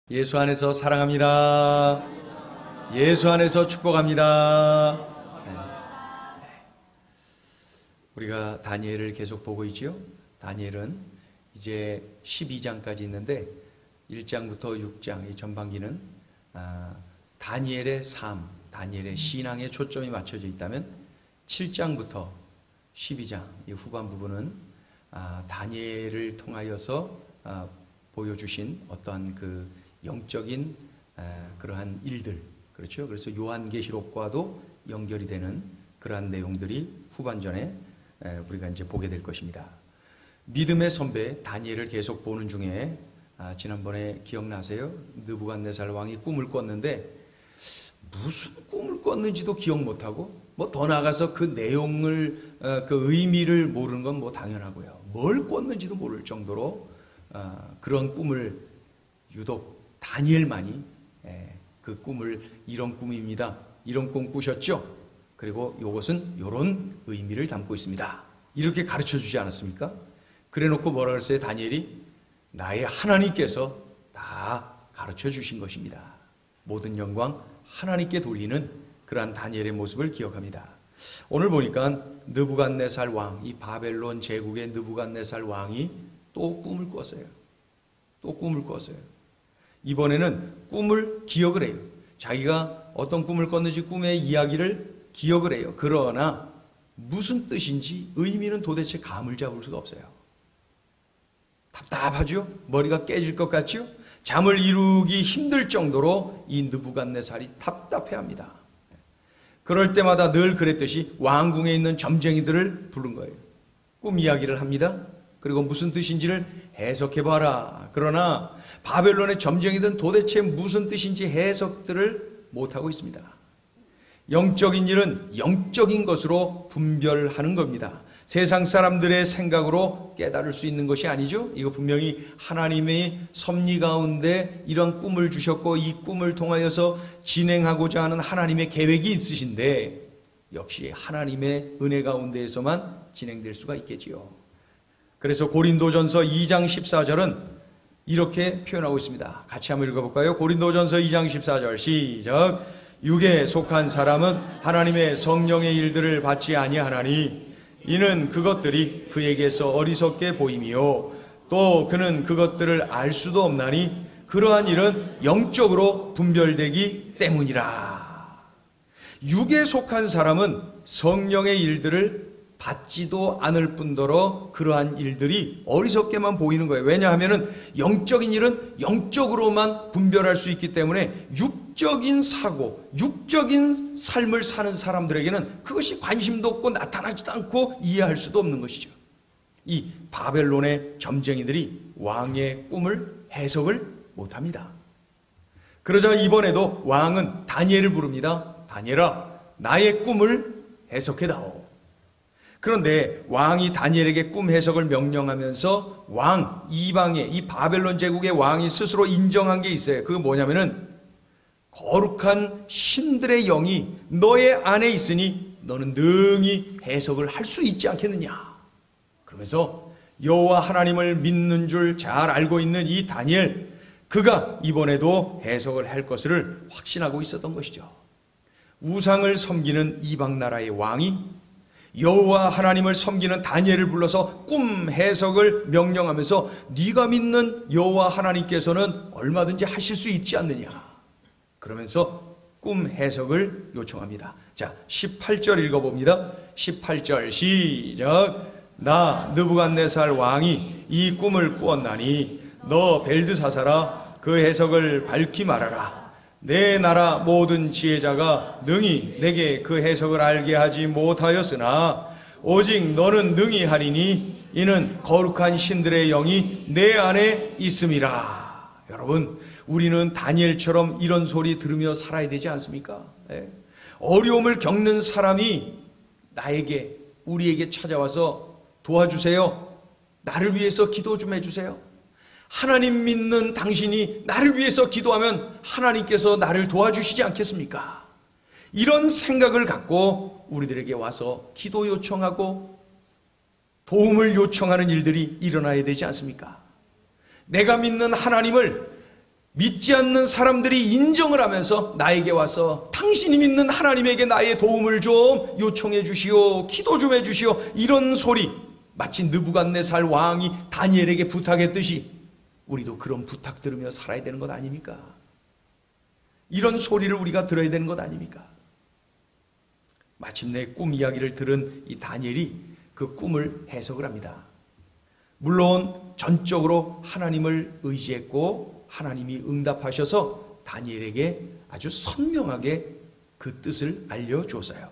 예수 안에서 사랑합니다. 예수 안에서 축복합니다. 우리가 다니엘을 계속 보고 있죠. 다니엘은 이제 12장까지 있는데 1장부터 6장 이 전반기는 다니엘의 삶, 다니엘의 신앙에 초점이 맞춰져 있다면 7장부터 12장 이 후반 부분은 다니엘을 통하여서 보여주신 어떠한 그 영적인 그러한 일들, 그렇죠? 그래서 요한계시록과도 연결이 되는 그러한 내용들이 후반전에 우리가 이제 보게 될 것입니다. 믿음의 선배 다니엘을 계속 보는 중에 지난번에 기억나세요? 느부갓네살 왕이 꿈을 꿨는데 무슨 꿈을 꿨는지도 기억 못하고 뭐 더 나아가서 그 내용을 그 의미를 모르는 건 뭐 당연하고요. 뭘 꿨는지도 모를 정도로 그런 꿈을 유독 다니엘만이 그 꿈을 이런 꿈입니다. 이런 꿈 꾸셨죠? 그리고 이것은 이런 의미를 담고 있습니다. 이렇게 가르쳐 주지 않았습니까? 그래 놓고 뭐라 그랬어요? 다니엘이 나의 하나님께서 다 가르쳐 주신 것입니다. 모든 영광 하나님께 돌리는 그러한 다니엘의 모습을 기억합니다. 오늘 보니까 느부갓네살 왕, 이 바벨론 제국의 느부갓네살 왕이 또 꿈을 꿨어요. 또 꿈을 꿨어요. 이번에는 꿈을 기억을 해요. 자기가 어떤 꿈을 꿨는지 꿈의 이야기를 기억을 해요. 그러나 무슨 뜻인지 의미는 도대체 감을 잡을 수가 없어요. 답답하죠? 머리가 깨질 것 같죠? 잠을 이루기 힘들 정도로 이 느부갓네살이 답답해합니다. 그럴 때마다 늘 그랬듯이 왕궁에 있는 점쟁이들을 부른 거예요. 꿈 이야기를 합니다. 그리고 무슨 뜻인지를 해석해봐라. 그러나 바벨론의 점쟁이들은 도대체 무슨 뜻인지 해석들을 못하고 있습니다. 영적인 일은 영적인 것으로 분별하는 겁니다. 세상 사람들의 생각으로 깨달을 수 있는 것이 아니죠. 이거 분명히 하나님의 섭리 가운데 이런 꿈을 주셨고 이 꿈을 통하여서 진행하고자 하는 하나님의 계획이 있으신데 역시 하나님의 은혜 가운데에서만 진행될 수가 있겠지요. 그래서 고린도전서 2장 14절은 이렇게 표현하고 있습니다. 같이 한번 읽어볼까요? 고린도전서 2장 14절 시작. 육에 속한 사람은 하나님의 성령의 일들을 받지 아니하나니 이는 그것들이 그에게서 어리석게 보임이요 또 그는 그것들을 알 수도 없나니 그러한 일은 영적으로 분별되기 때문이라. 육에 속한 사람은 성령의 일들을 받지도 않을 뿐더러 그러한 일들이 어리석게만 보이는 거예요. 왜냐하면 영적인 일은 영적으로만 분별할 수 있기 때문에 육적인 사고, 육적인 삶을 사는 사람들에게는 그것이 관심도 없고 나타나지도 않고 이해할 수도 없는 것이죠. 이 바벨론의 점쟁이들이 왕의 꿈을 해석을 못합니다. 그러자 이번에도 왕은 다니엘을 부릅니다. 다니엘아, 나의 꿈을 해석해다오. 그런데 왕이 다니엘에게 꿈 해석을 명령하면서 왕, 이방의 이 바벨론 제국의 왕이 스스로 인정한 게 있어요. 그게 뭐냐면은 거룩한 신들의 영이 너의 안에 있으니 너는 능히 해석을 할 수 있지 않겠느냐. 그러면서 여호와 하나님을 믿는 줄 잘 알고 있는 이 다니엘, 그가 이번에도 해석을 할 것을 확신하고 있었던 것이죠. 우상을 섬기는 이방 나라의 왕이 여호와 하나님을 섬기는 다니엘을 불러서 꿈 해석을 명령하면서 네가 믿는 여호와 하나님께서는 얼마든지 하실 수 있지 않느냐. 그러면서 꿈 해석을 요청합니다. 자, 18절 읽어봅니다. 18절 시작. 나 느부갓네살 왕이 이 꿈을 꾸었나니 너 벨드사사라 그 해석을 밝히 말하라. 내 나라 모든 지혜자가 능히 내게 그 해석을 알게 하지 못하였으나 오직 너는 능히 하리니 이는 거룩한 신들의 영이 내 안에 있음이라. 여러분, 우리는 다니엘처럼 이런 소리 들으며 살아야 되지 않습니까? 어려움을 겪는 사람이 나에게, 우리에게 찾아와서 도와주세요. 나를 위해서 기도 좀 해주세요. 하나님 믿는 당신이 나를 위해서 기도하면 하나님께서 나를 도와주시지 않겠습니까? 이런 생각을 갖고 우리들에게 와서 기도 요청하고 도움을 요청하는 일들이 일어나야 되지 않습니까? 내가 믿는 하나님을 믿지 않는 사람들이 인정을 하면서 나에게 와서 당신이 믿는 하나님에게 나의 도움을 좀 요청해 주시오, 기도 좀 해 주시오, 이런 소리, 마치 느부갓네살 왕이 다니엘에게 부탁했듯이 우리도 그런 부탁 들으며 살아야 되는 것 아닙니까? 이런 소리를 우리가 들어야 되는 것 아닙니까? 마침내 꿈 이야기를 들은 이 다니엘이 그 꿈을 해석을 합니다. 물론 전적으로 하나님을 의지했고 하나님이 응답하셔서 다니엘에게 아주 선명하게 그 뜻을 알려주었어요.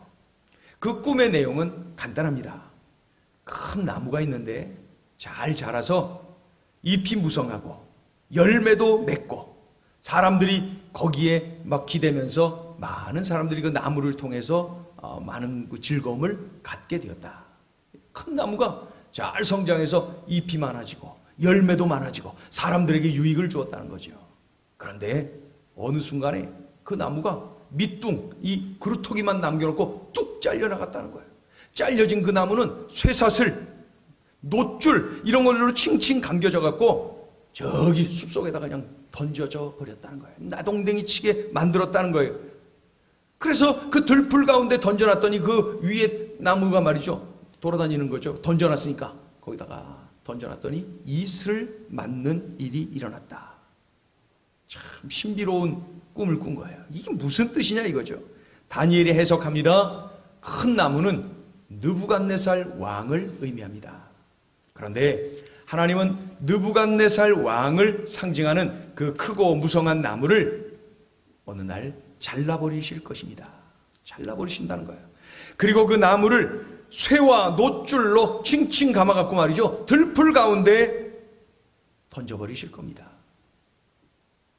그 꿈의 내용은 간단합니다. 큰 나무가 있는데 잘 자라서 잎이 무성하고 열매도 맺고 사람들이 거기에 막 기대면서 많은 사람들이 그 나무를 통해서 많은 그 즐거움을 갖게 되었다. 큰 나무가 잘 성장해서 잎이 많아지고 열매도 많아지고 사람들에게 유익을 주었다는 거죠. 그런데 어느 순간에 그 나무가 밑둥, 이 그루터기만 남겨놓고 뚝 잘려나갔다는 거예요. 잘려진 그 나무는 쇠사슬, 놋줄 이런 걸로 칭칭 감겨져 갖고 저기 숲속에다가 그냥 던져져 버렸다는 거예요. 나동댕이 치게 만들었다는 거예요. 그래서 그 들풀 가운데 던져놨더니 그 위에 나무가 말이죠, 돌아다니는 거죠. 던져놨으니까 거기다가 던져놨더니 이슬을 맞는 일이 일어났다. 참 신비로운 꿈을 꾼 거예요. 이게 무슨 뜻이냐 이거죠. 다니엘이 해석합니다. 큰 나무는 느부갓네살 왕을 의미합니다. 그런데 하나님은 느부갓네살 왕을 상징하는 그 크고 무성한 나무를 어느 날 잘라버리실 것입니다. 잘라버리신다는 거예요. 그리고 그 나무를 쇠와 놋줄로 칭칭 감아갖고 말이죠, 들풀 가운데 던져버리실 겁니다.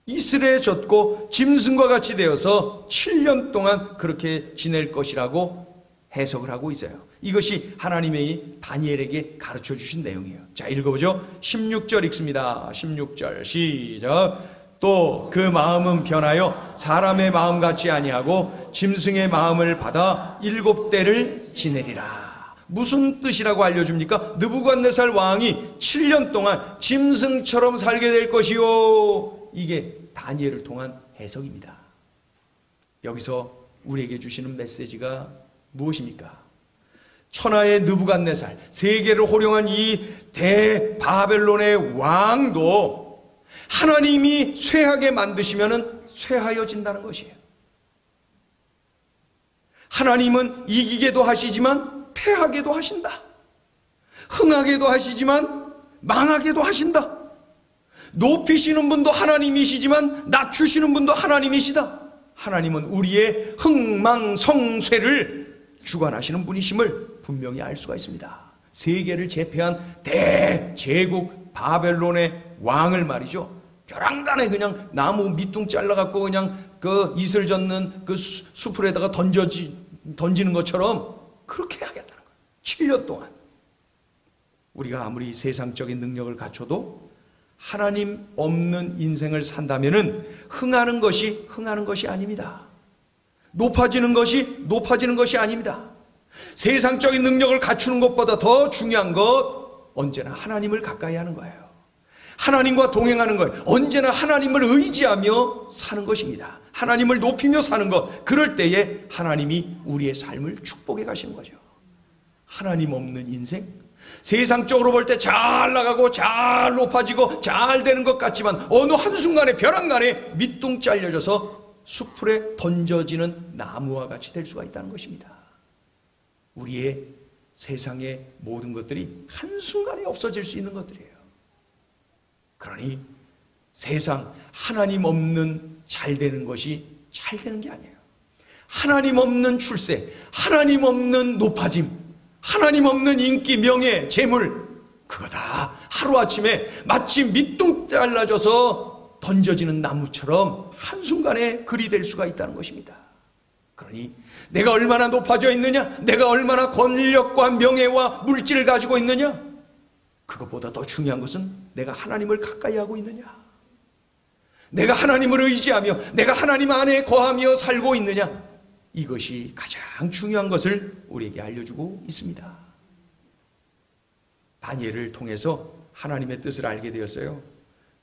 이슬에 젖고 짐승과 같이 되어서 7년 동안 그렇게 지낼 것이라고 해석을 하고 있어요. 이것이 하나님의 다니엘에게 가르쳐 주신 내용이에요. 자, 읽어보죠. 16절 읽습니다. 16절 시작. 또 그 마음은 변하여 사람의 마음 같지 아니하고 짐승의 마음을 받아 7대를 지내리라. 무슨 뜻이라고 알려줍니까? 느부갓네살 왕이 7년 동안 짐승처럼 살게 될 것이요. 이게 다니엘을 통한 해석입니다. 여기서 우리에게 주시는 메시지가 무엇입니까? 천하의 느부갓네살, 세계를 호령한 이 대바벨론의 왕도 하나님이 쇠하게 만드시면 쇠하여진다는 것이에요. 하나님은 이기게도 하시지만 패하게도 하신다. 흥하게도 하시지만 망하게도 하신다. 높이시는 분도 하나님이시지만 낮추시는 분도 하나님이시다. 하나님은 우리의 흥망성쇠를 주관하시는 분이심을 분명히 알 수가 있습니다. 세계를 제패한 대제국 바벨론의 왕을 말이죠, 벼랑간에 그냥 나무 밑둥 잘라갖고 그냥 그 이슬 젓는 그 수풀에다가 던지는 것처럼 그렇게 하겠다는 거예요. 7년 동안. 우리가 아무리 세상적인 능력을 갖춰도 하나님 없는 인생을 산다면은 흥하는 것이 아닙니다. 높아지는 것이 아닙니다. 세상적인 능력을 갖추는 것보다 더 중요한 것, 언제나 하나님을 가까이 하는 거예요. 하나님과 동행하는 거예요. 언제나 하나님을 의지하며 사는 것입니다. 하나님을 높이며 사는 것. 그럴 때에 하나님이 우리의 삶을 축복해 가시는 거죠. 하나님 없는 인생, 세상적으로 볼 때 잘 나가고 잘 높아지고 잘 되는 것 같지만 어느 한순간에 벼랑간에 밑둥 잘려져서 수풀에 던져지는 나무와 같이 될 수가 있다는 것입니다. 우리의 세상의 모든 것들이 한순간에 없어질 수 있는 것들이에요. 그러니 세상 하나님 없는 잘 되는 것이 잘 되는 게 아니에요. 하나님 없는 출세, 하나님 없는 높아짐, 하나님 없는 인기, 명예, 재물, 그거 다 하루아침에 마치 밑둥 잘라져서 던져지는 나무처럼 한순간에 그리 될 수가 있다는 것입니다. 그러니 내가 얼마나 높아져 있느냐, 내가 얼마나 권력과 명예와 물질을 가지고 있느냐, 그것보다 더 중요한 것은 내가 하나님을 가까이 하고 있느냐, 내가 하나님을 의지하며 내가 하나님 안에 거하며 살고 있느냐, 이것이 가장 중요한 것을 우리에게 알려주고 있습니다. 다니엘을 통해서 하나님의 뜻을 알게 되었어요.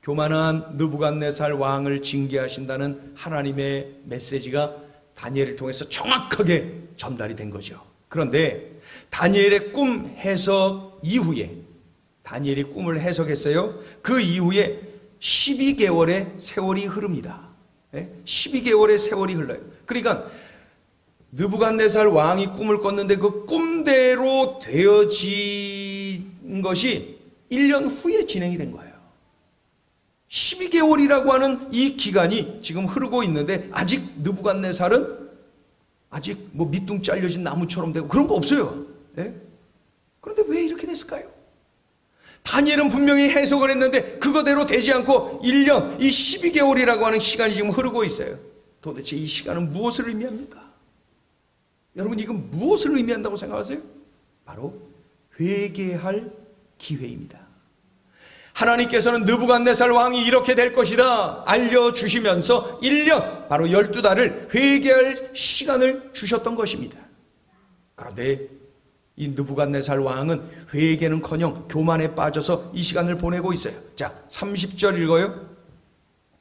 교만한 느부갓네살 왕을 징계하신다는 하나님의 메시지가 다니엘을 통해서 정확하게 전달이 된 거죠. 그런데 다니엘의 꿈 해석 이후에, 다니엘이 꿈을 해석했어요. 그 이후에 12개월의 세월이 흐릅니다. 12개월의 세월이 흘러요. 그러니까 느부갓네살 왕이 꿈을 꿨는데 그 꿈대로 되어진 것이 1년 후에 진행이 된 거예요. 12개월이라고 하는 이 기간이 지금 흐르고 있는데 아직 느부갓네살은 아직 뭐 밑둥 잘려진 나무처럼 되고 그런 거 없어요. 그런데 왜 이렇게 됐을까요? 다니엘은 분명히 해석을 했는데 그거대로 되지 않고 1년, 이 12개월이라고 하는 시간이 지금 흐르고 있어요. 도대체 이 시간은 무엇을 의미합니까? 여러분, 이건 무엇을 의미한다고 생각하세요? 바로 회개할 기회입니다. 하나님께서는 느부갓네살 왕이 이렇게 될 것이다 알려주시면서 1년, 바로 12달을 회개할 시간을 주셨던 것입니다. 그런데 이 느부갓네살 왕은 회개는커녕 교만에 빠져서 이 시간을 보내고 있어요. 자, 30절 읽어요.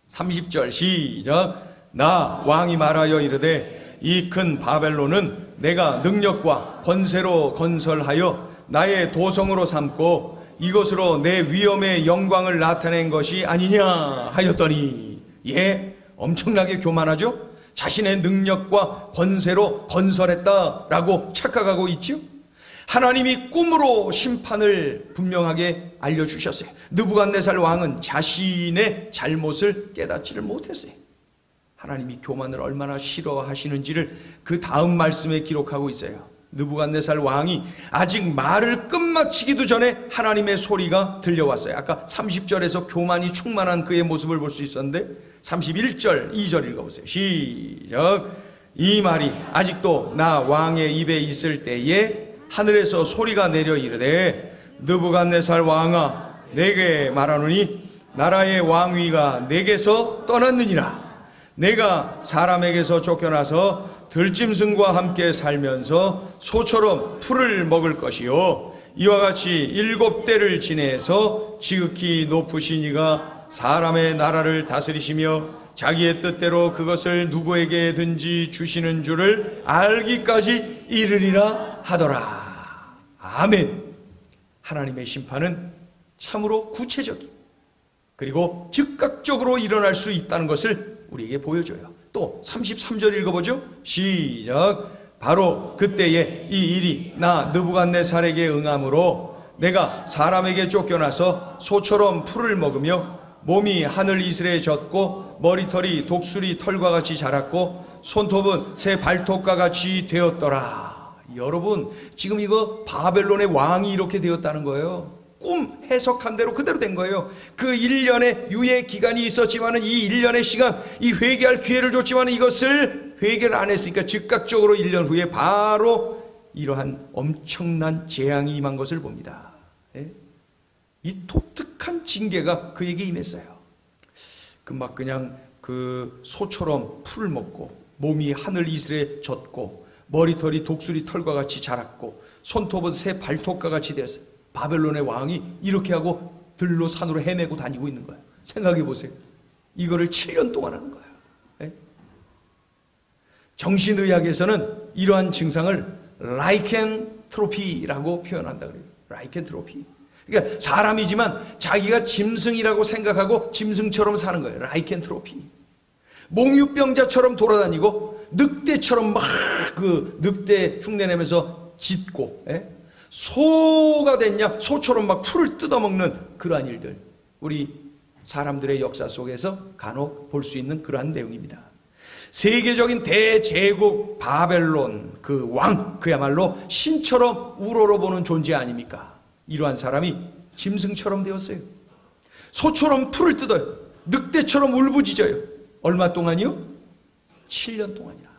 30절 시작. 나 왕이 말하여 이르되 이 큰 바벨론은 내가 능력과 권세로 건설하여 나의 도성으로 삼고 이것으로 내 위엄의 영광을 나타낸 것이 아니냐 하였더니, 엄청나게 교만하죠? 자신의 능력과 권세로 건설했다라고 착각하고 있죠? 하나님이 꿈으로 심판을 분명하게 알려주셨어요. 느부갓네살 왕은 자신의 잘못을 깨닫지를 못했어요. 하나님이 교만을 얼마나 싫어하시는지를 그 다음 말씀에 기록하고 있어요. 느부갓네살 왕이 아직 말을 끝마치기도 전에 하나님의 소리가 들려왔어요. 아까 30절에서 교만이 충만한 그의 모습을 볼 수 있었는데 31절 2절 읽어보세요. 시작. 이 말이 아직도 나 왕의 입에 있을 때에 하늘에서 소리가 내려 이르되 느부갓네살 왕아, 내게 말하노니 나라의 왕위가 내게서 떠났느니라. 내가 사람에게서 쫓겨나서 들짐승과 함께 살면서 소처럼 풀을 먹을 것이요, 이와 같이 7대를 지내서 지극히 높으신 이가 사람의 나라를 다스리시며 자기의 뜻대로 그것을 누구에게든지 주시는 줄을 알기까지 이르리라 하더라. 아멘. 하나님의 심판은 참으로 구체적인, 그리고 즉각적으로 일어날 수 있다는 것을 우리에게 보여줘요. 또 33절 읽어보죠. 시작. 바로 그때에 이 일이 나 느부갓네살에게 응함으로 내가 사람에게 쫓겨나서 소처럼 풀을 먹으며 몸이 하늘 이슬에 젖고 머리털이 독수리 털과 같이 자랐고 손톱은 새 발톱과 같이 되었더라. 여러분, 지금 이거 바벨론의 왕이 이렇게 되었다는 거예요. 꿈 해석한 대로 그대로 된 거예요. 그 1년의 유예 기간이 있었지만은 이 1년의 시간, 이 회개할 기회를 줬지만 이것을 회개를 안 했으니까 즉각적으로 1년 후에 바로 이러한 엄청난 재앙이 임한 것을 봅니다. 이 독특한 징계가 그에게 임했어요. 그냥 소처럼 풀을 먹고 몸이 하늘 이슬에 젖고 머리털이 독수리 털과 같이 자랐고 손톱은 새 발톱과 같이 되었어요. 바벨론의 왕이 이렇게 하고 들로 산으로 헤매고 다니고 있는 거예요. 생각해 보세요. 이거를 7년 동안 하는 거예요. 정신의학에서는 이러한 증상을 라이켄트로피라고 표현한다 그래요. 라이켄트로피. 그러니까 사람이지만 자기가 짐승이라고 생각하고 짐승처럼 사는 거예요. 라이켄트로피. 몽유병자처럼 돌아다니고 늑대처럼 막 늑대 흉내내면서 짖고, 소가 됐냐? 소처럼 막 풀을 뜯어먹는 그러한 일들, 우리 사람들의 역사 속에서 간혹 볼 수 있는 그러한 내용입니다. 세계적인 대제국 바벨론 그 왕, 그야말로 신처럼 우러러보는 존재 아닙니까? 이러한 사람이 짐승처럼 되었어요. 소처럼 풀을 뜯어요. 늑대처럼 울부짖어요. 얼마 동안이요? 7년 동안이라.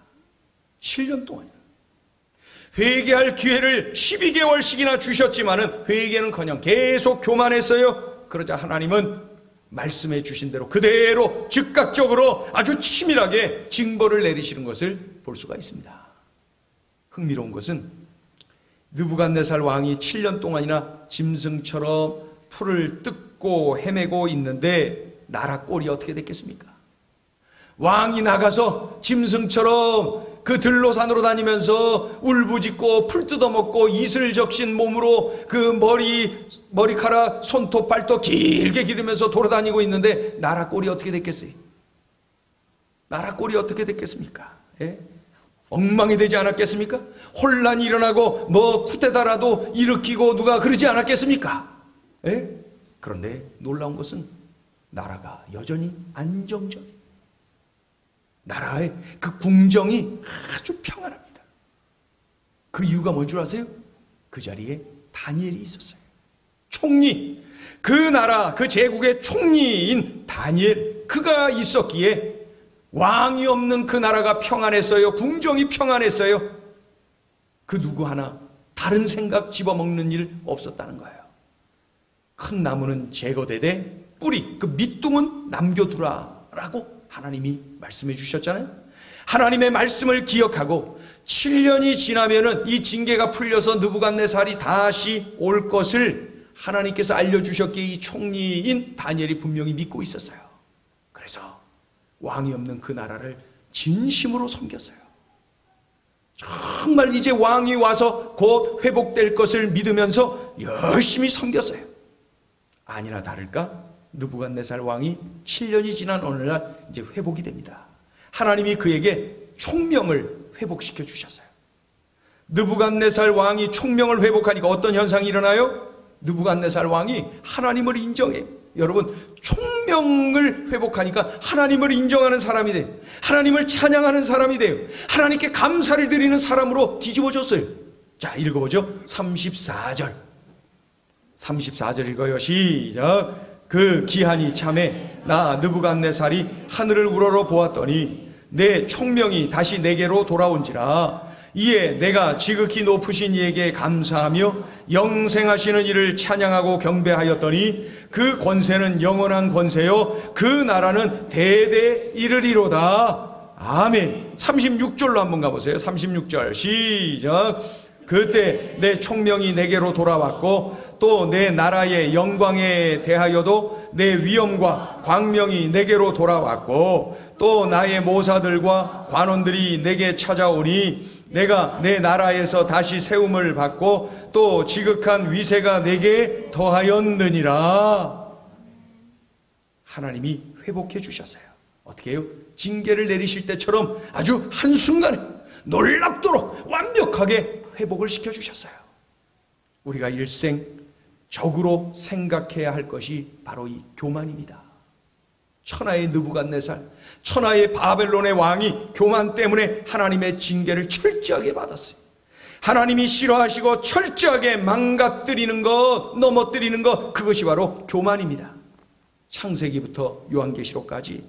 7년 동안이라. 회개할 기회를 12개월씩이나 주셨지만은 회개는커녕 계속 교만했어요. 그러자 하나님은 말씀해 주신 대로 그대로 즉각적으로 아주 치밀하게 징벌을 내리시는 것을 볼 수가 있습니다. 흥미로운 것은 느부갓네살 왕이 7년 동안이나 짐승처럼 풀을 뜯고 헤매고 있는데 나라 꼴이 어떻게 됐겠습니까? 왕이 나가서 짐승처럼 그 들로산으로 다니면서 울부짖고 풀 뜯어먹고 이슬 적신 몸으로 그 머리카락 손톱 발톱 길게 기르면서 돌아다니고 있는데 나라 꼴이 어떻게 됐겠어요? 나라 꼴이 어떻게 됐겠습니까? 예? 엉망이 되지 않았겠습니까? 혼란이 일어나고 뭐 쿠데타라도 일으키고 누가 그러지 않았겠습니까? 예? 그런데 놀라운 것은 나라가 여전히 안정적이에요. 나라의 그 궁정이 아주 평안합니다. 그 이유가 뭔 줄 아세요? 그 자리에 다니엘이 있었어요. 총리, 그 나라 그 제국의 총리인 다니엘, 그가 있었기에 왕이 없는 그 나라가 평안했어요. 궁정이 평안했어요. 그 누구 하나 다른 생각 집어먹는 일 없었다는 거예요. 큰 나무는 제거되되 뿌리, 그 밑둥은 남겨두라라고 하나님이 말씀해 주셨잖아요. 하나님의 말씀을 기억하고 7년이 지나면은 이 징계가 풀려서 느부갓네살이 다시 올 것을 하나님께서 알려주셨기에 이 총리인 다니엘이 분명히 믿고 있었어요. 그래서 왕이 없는 그 나라를 진심으로 섬겼어요. 정말 이제 왕이 와서 곧 회복될 것을 믿으면서 열심히 섬겼어요. 아니나 다를까 느부갓네살 왕이 7년이 지난 어느 날 이제 회복이 됩니다. 하나님이 그에게 총명을 회복시켜 주셨어요. 느부갓네살 왕이 총명을 회복하니까 어떤 현상이 일어나요? 느부갓네살 왕이 하나님을 인정해요. 여러분, 총명을 회복하니까 하나님을 인정하는 사람이 돼요. 하나님을 찬양하는 사람이 돼요. 하나님께 감사를 드리는 사람으로 뒤집어졌어요. 자, 읽어보죠. 34절 읽어요. 시작. 그 기한이 참에 나 느부갓네살이 하늘을 우러러 보았더니 내 총명이 다시 내게로 돌아온지라. 이에 내가 지극히 높으신 이에게 감사하며 영생하시는 이를 찬양하고 경배하였더니 그 권세는 영원한 권세요 그 나라는 대대 이르리로다. 아멘. 36절로 한번 가보세요. 36절 시작. 그때 내 총명이 내게로 돌아왔고 또 내 나라의 영광에 대하여도 내 위엄과 광명이 내게로 돌아왔고 또 나의 모사들과 관원들이 내게 찾아오니 내가 내 나라에서 다시 세움을 받고 또 지극한 위세가 내게 더하였느니라. 하나님이 회복해 주셨어요. 어떻게 해요? 징계를 내리실 때처럼 아주 한순간에 놀랍도록 완벽하게 회복을 시켜주셨어요. 우리가 일생 적으로 생각해야 할 것이 바로 이 교만입니다. 천하의 느부갓네살, 천하의 바벨론의 왕이 교만 때문에 하나님의 징계를 철저하게 받았어요. 하나님이 싫어하시고 철저하게 망가뜨리는 것, 넘어뜨리는 것, 그것이 바로 교만입니다. 창세기부터 요한계시록까지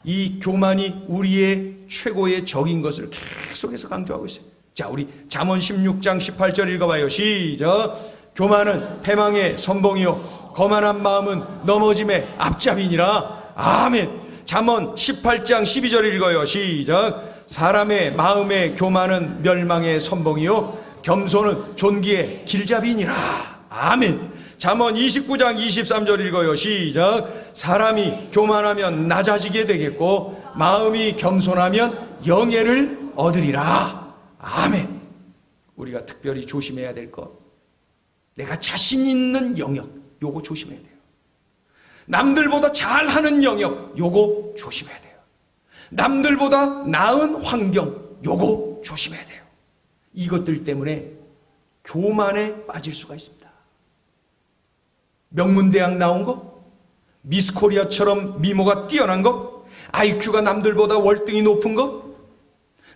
이 교만이 우리의 최고의 적인 것을 계속해서 강조하고 있어요. 자, 우리 잠언 16장 18절 읽어봐요. 시작. 교만은 패망의 선봉이요 거만한 마음은 넘어짐의 앞잡이니라. 아멘. 잠언 18장 12절 읽어요. 시작. 사람의 마음의 교만은 멸망의 선봉이요 겸손은 존귀의 길잡이니라. 아멘. 잠언 29장 23절 읽어요. 시작. 사람이 교만하면 낮아지게 되겠고 마음이 겸손하면 영예를 얻으리라. 아멘. 우리가 특별히 조심해야 될 것, 내가 자신 있는 영역, 요거 조심해야 돼요. 남들보다 잘하는 영역, 요거 조심해야 돼요. 남들보다 나은 환경, 요거 조심해야 돼요. 이것들 때문에 교만에 빠질 수가 있습니다. 명문대학 나온 것, 미스코리아처럼 미모가 뛰어난 것, IQ가 남들보다 월등히 높은 것,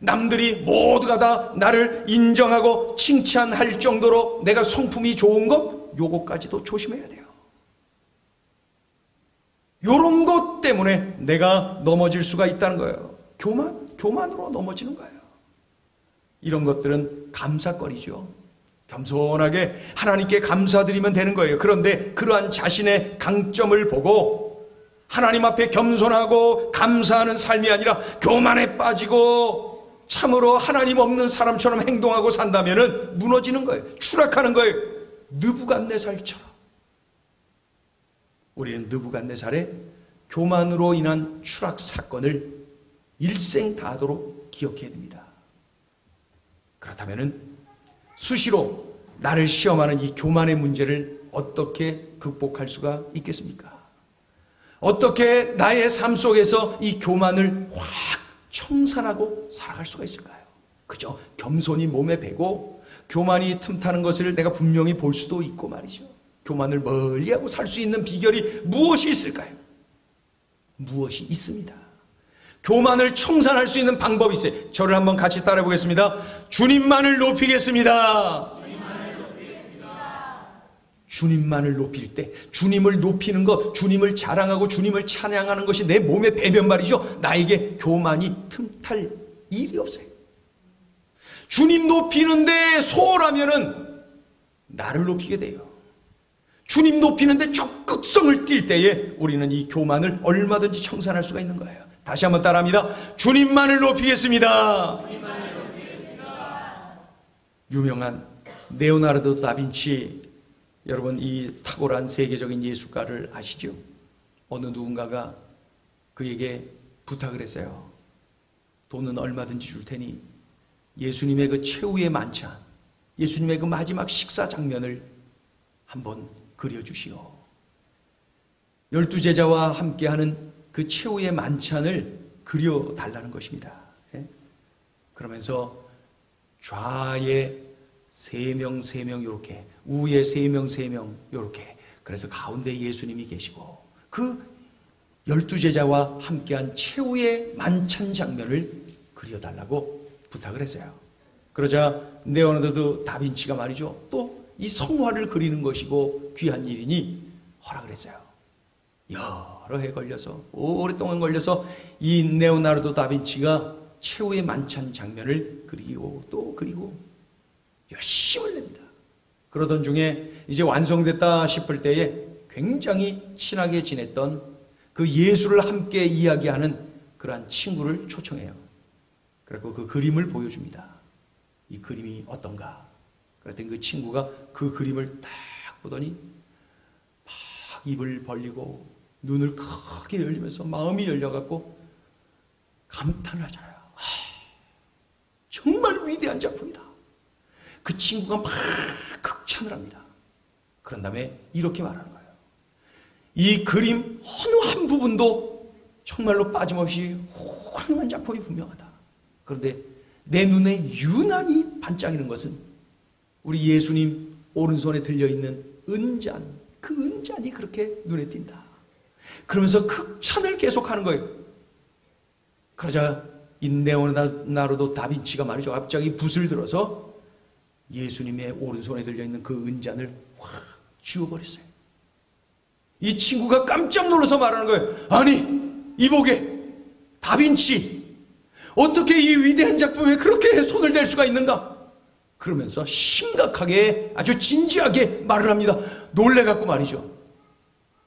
남들이 모두가 다 나를 인정하고 칭찬할 정도로 내가 성품이 좋은 것, 요거까지도 조심해야 돼요. 요런 것 때문에 내가 넘어질 수가 있다는 거예요. 교만으로 넘어지는 거예요. 이런 것들은 감사거리죠. 겸손하게 하나님께 감사드리면 되는 거예요. 그런데 그러한 자신의 강점을 보고 하나님 앞에 겸손하고 감사하는 삶이 아니라 교만에 빠지고 참으로 하나님 없는 사람처럼 행동하고 산다면 무너지는 거예요. 추락하는 거예요. 느부갓네살처럼. 우리는 느부갓네살의 교만으로 인한 추락 사건을 일생 다하도록 기억해야 됩니다. 그렇다면 수시로 나를 시험하는 이 교만의 문제를 어떻게 극복할 수가 있겠습니까? 어떻게 나의 삶 속에서 이 교만을 확 청산하고 살아갈 수가 있을까요? 그저 겸손히 몸에 배고 교만이 틈타는 것을 내가 분명히 볼 수도 있고 말이죠. 교만을 멀리하고 살 수 있는 비결이 무엇이 있을까요? 무엇이 있습니다. 교만을 청산할 수 있는 방법이 있어요. 저를 한번 같이 따라해 보겠습니다. 주님만을 높이겠습니다. 주님만을 높일 때, 주님을 높이는 것, 주님을 자랑하고 주님을 찬양하는 것이 내 몸에 배면 말이죠. 나에게 교만이 틈탈 일이 없어요. 주님 높이는데 소홀하면은 나를 높이게 돼요. 주님 높이는데 적극성을 띌 때에 우리는 이 교만을 얼마든지 청산할 수가 있는 거예요. 다시 한번 따라합니다. 주님만을 높이겠습니다. 주님만을 높이겠습니다. 유명한 레오나르도 다빈치, 여러분 이 탁월한 세계적인 예술가를 아시죠? 어느 누군가가 그에게 부탁을 했어요. 돈은 얼마든지 줄 테니 예수님의 그 최후의 만찬, 예수님의 그 마지막 식사 장면을 한번 그려주시오. 12제자와 함께하는 그 최후의 만찬을 그려달라는 것입니다. 그러면서 좌에 3명, 3명 이렇게, 우에 3명, 3명 이렇게, 그래서 가운데 예수님이 계시고 그 12제자와 함께한 최후의 만찬 장면을 그려달라고 부탁을 했어요. 그러자 레오나르도 다빈치가 말이죠, 또 이 성화를 그리는 것이고 귀한 일이니 허락을 했어요. 여러 해 걸려서, 오랫동안 걸려서 이 레오나르도 다빈치가 최후의 만찬 장면을 그리고 또 그리고 열심을 냅니다. 그러던 중에 이제 완성됐다 싶을 때에 굉장히 친하게 지냈던 그 예수를 함께 이야기하는 그러한 친구를 초청해요. 그리고 그 그림을 보여줍니다. 이 그림이 어떤가? 그랬더니 그 친구가 그 그림을 딱 보더니 막 입을 벌리고 눈을 크게 열리면서 마음이 열려갖고 감탄을 하잖아요. 정말 위대한 작품이다. 그 친구가 막 극찬을 합니다. 그런 다음에 이렇게 말하는 거예요. 이 그림 어느 한 부분도 정말로 빠짐없이 훌륭한 작품이 분명하다. 그런데 내 눈에 유난히 반짝이는 것은 우리 예수님 오른손에 들려있는 은잔, 그 은잔이 그렇게 눈에 띈다. 그러면서 극찬을 계속하는 거예요. 그러자 이 레오나르도 다빈치가 말이죠, 갑자기 붓을 들어서 예수님의 오른손에 들려있는 그 은잔을 확 지워버렸어요. 이 친구가 깜짝 놀라서 말하는 거예요. 아니, 이보게, 다빈치, 어떻게 이 위대한 작품에 그렇게 손을 댈 수가 있는가? 그러면서 심각하게, 아주 진지하게 말을 합니다. 놀래갖고 말이죠.